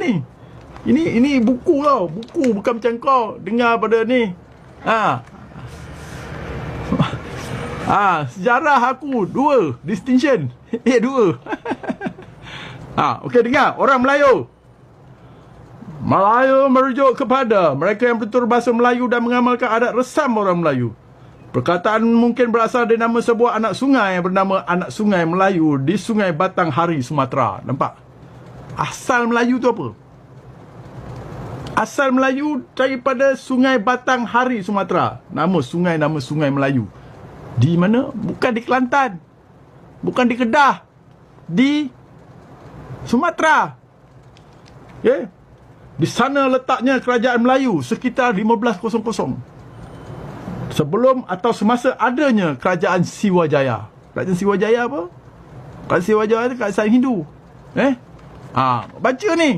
ni. Ini buku tau. Buku bukan macam kau dengar pada ni. Sejarah aku 2 distinction. 2. Okey, dengar. Orang Melayu merujuk kepada mereka yang betul bahasa Melayu dan mengamalkan adat resam orang Melayu. Perkataan mungkin berasal dari nama sebuah anak sungai yang bernama Anak Sungai Melayu di Sungai Batanghari, Sumatera. Nampak? Asal Melayu tu apa? Asal Melayu daripada Sungai Batanghari, Sumatera. Nama sungai Melayu. Di mana? Bukan di Kelantan. Bukan di Kedah. Di Sumatera. Okay? Di sana letaknya kerajaan Melayu sekitar 1500. Sebelum atau semasa adanya kerajaan Siwajaya. Kerajaan Siwajaya apa? Kerajaan Siwajaya itu kerajaan Hindu. Baca ni.